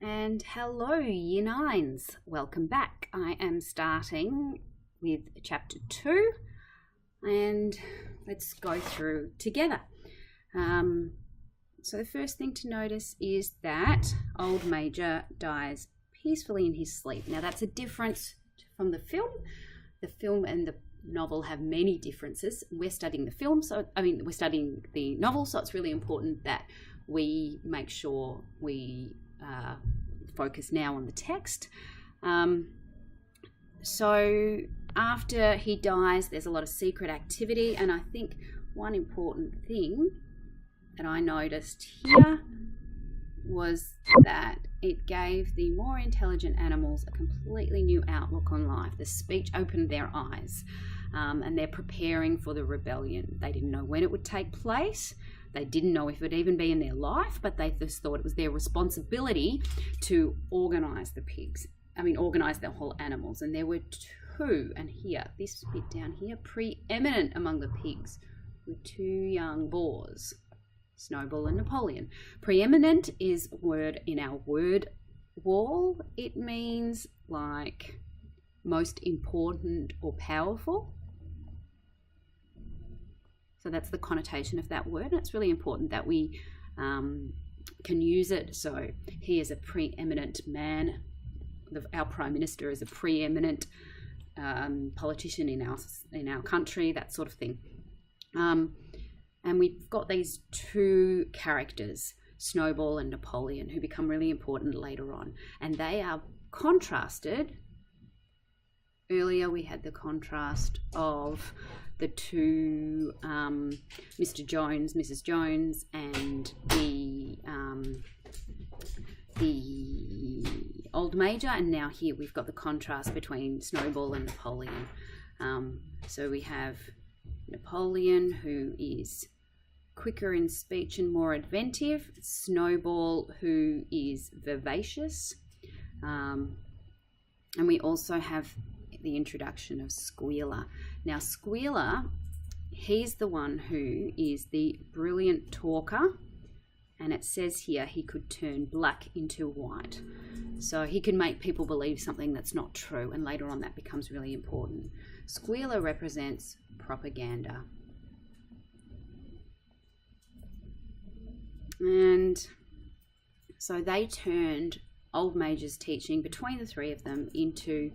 And hello, Year 9s. Welcome back. I am starting with Chapter 2 and let's go through together. So the first thing to notice is that Old Major dies peacefully in his sleep. Now that's a difference from the film. The film and the novel have many differences. We're studying the film, we're studying the novel, so it's really important that we make sure we focus now on the text. So after he dies, there's a lot of secret activity, and I think one important thing that I noticed here was that it gave the more intelligent animals a completely new outlook on life. The speech opened their eyes, and they're preparing for the rebellion. They didn't know when it would take place. They didn't know if it would even be in their life, but they just thought it was their responsibility to organise organise the whole animals. And there were two, and here, this bit down here, preeminent among the pigs were two young boars, Snowball and Napoleon. Preeminent is a word in our word wall. It means like most important or powerful. So that's the connotation of that word, and it's really important that we can use it. So he is a preeminent man. Our Prime Minister is a preeminent politician in our country, that sort of thing. And we've got these two characters, Snowball and Napoleon, who become really important later on. And they are contrasted. Earlier we had the contrast of the two, Mr. Jones, Mrs. Jones, and the Old Major. And now here we've got the contrast between Snowball and Napoleon. So we have Napoleon, who is quicker in speech and more inventive. Snowball, who is vivacious. And we also have the introduction of Squealer. Now Squealer, he's the one who is the brilliant talker, and it says here he could turn black into white. So he can make people believe something that's not true, and later on that becomes really important. Squealer represents propaganda. And so they turned Old Major's teaching between the three of them into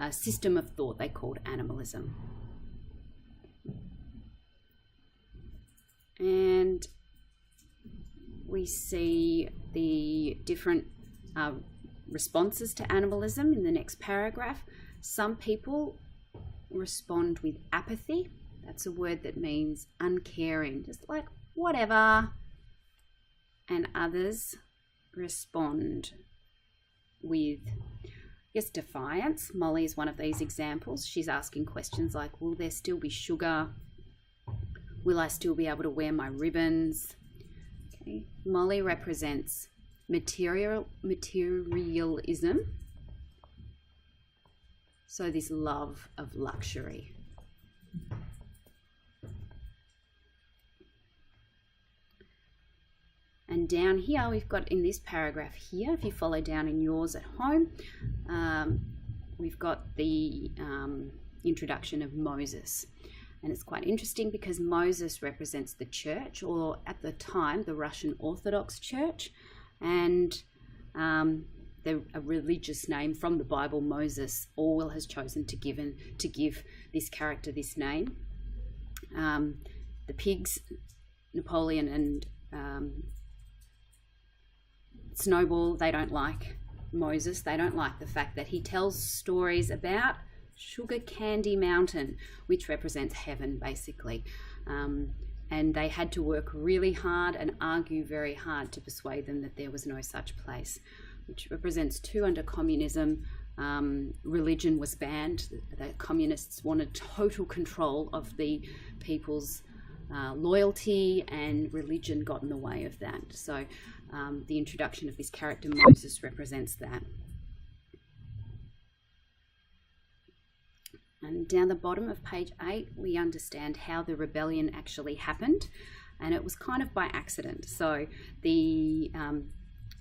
a system of thought they called animalism. And we see the different responses to animalism in the next paragraph. Some people respond with apathy. That's a word that means uncaring, just like whatever. And others respond with, defiance. Molly is one of these examples. She's asking questions like, will there still be sugar? Will I still be able to wear my ribbons? Okay. Molly represents materialism. So this love of luxury. And down here, we've got in this paragraph here, if you follow down in yours at home, we've got the introduction of Moses. And it's quite interesting because Moses represents the church, or at the time, the Russian Orthodox Church. And a religious name from the Bible, Moses, Orwell has chosen to give this character this name. The pigs, Napoleon and Snowball, they don't like Moses. They don't like the fact that he tells stories about Sugar Candy Mountain, which represents heaven, basically. And they had to work really hard and argue very hard to persuade them that there was no such place, which represents too. Under communism, religion was banned. The communists wanted total control of the people's loyalty, and religion got in the way of that. So the introduction of this character Moses represents that. And down the bottom of page 8, we understand how the rebellion actually happened, and it was kind of by accident. So the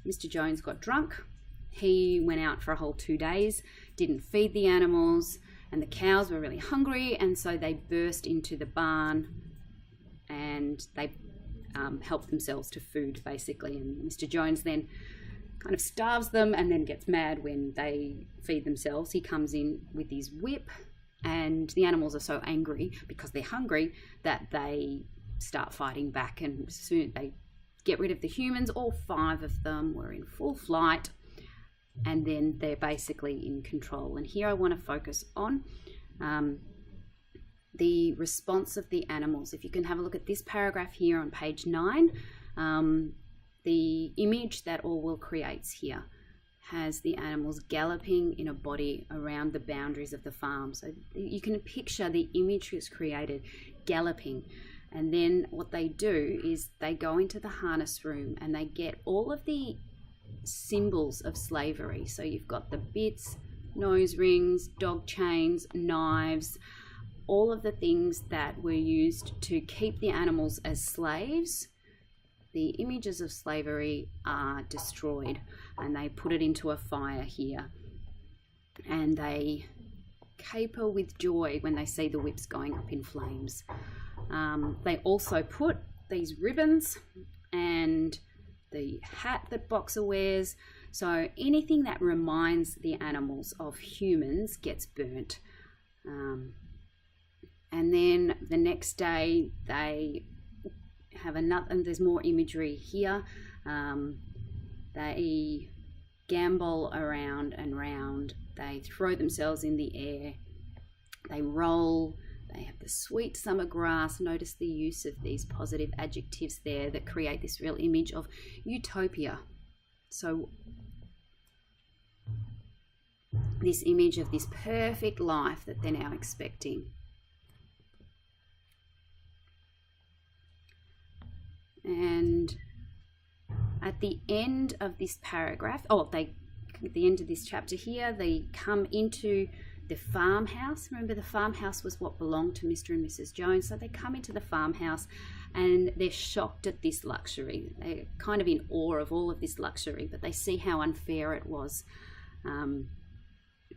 Mr. Jones got drunk. He went out for a whole 2 days, didn't feed the animals, and the cows were really hungry, and so they burst into the barn and they helped themselves to food, basically. And Mr. Jones then kind of starves them and then gets mad when they feed themselves. He comes in with his whip, and the animals are so angry because they're hungry that they start fighting back, and soon they get rid of the humans. All 5 of them were in full flight, and then they're basically in control. And here I want to focus on the response of the animals. If you can have a look at this paragraph here on page 9, the image that Orwell creates here has the animals galloping in a body around the boundaries of the farm. So you can picture the image that's created galloping. And then what they do is they go into the harness room and they get all of the symbols of slavery. So you've got the bits, nose rings, dog chains, knives, all of the things that were used to keep the animals as slaves. The images of slavery are destroyed, and they put it into a fire here, and they caper with joy when they see the whips going up in flames. They also put these ribbons and the hat that Boxer wears, so anything that reminds the animals of humans gets burnt. And then the next day they have another, and there's more imagery here. They gambol around and round, they throw themselves in the air, they roll, they have the sweet summer grass. Notice the use of these positive adjectives there that create this real image of utopia. So this image of this perfect life that they're now expecting. And at the end of this paragraph, at the end of this chapter here, they come into the farmhouse. Remember, the farmhouse was what belonged to Mr. and Mrs. Jones. So they come into the farmhouse and they're shocked at this luxury. They're kind of in awe of all of this luxury, but they see how unfair it was. And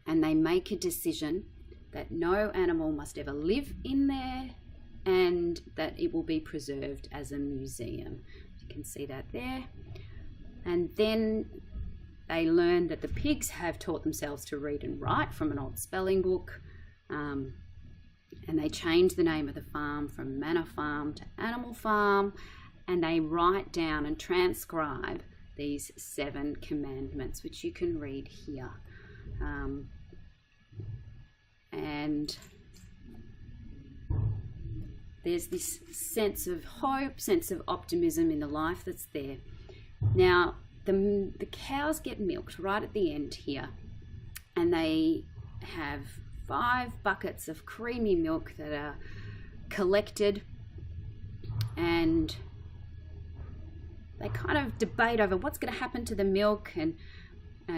they make a decision that no animal must ever live in there, and that it will be preserved as a museum. You can see that there. And then they learn that the pigs have taught themselves to read and write from an old spelling book, and they change the name of the farm from Manor Farm to Animal Farm, and they write down and transcribe these 7 commandments, which you can read here. And there's this sense of hope, sense of optimism in the life that's there. Now, the cows get milked right at the end here, and they have 5 buckets of creamy milk that are collected, and they kind of debate over what's going to happen to the milk, and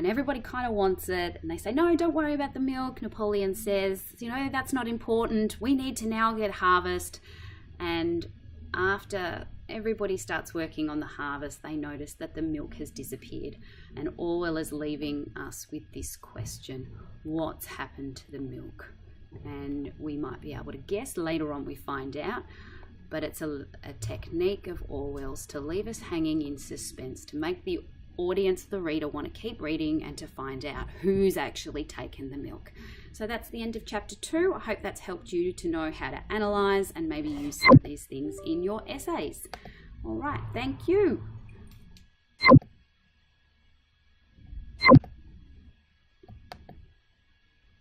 everybody kind of wants it, and they say, no, don't worry about the milk. Napoleon says, that's not important. We need to now get harvest. And after everybody starts working on the harvest, they notice that the milk has disappeared, and Orwell is leaving us with this question: what's happened to the milk? And we might be able to guess. Later on we find out, but it's a technique of Orwell's to leave us hanging in suspense, to make the audience, the reader, want to keep reading and to find out who's actually taken the milk. So that's the end of chapter 2. I hope that's helped you to know how to analyze and maybe use some of these things in your essays. All right, thank you.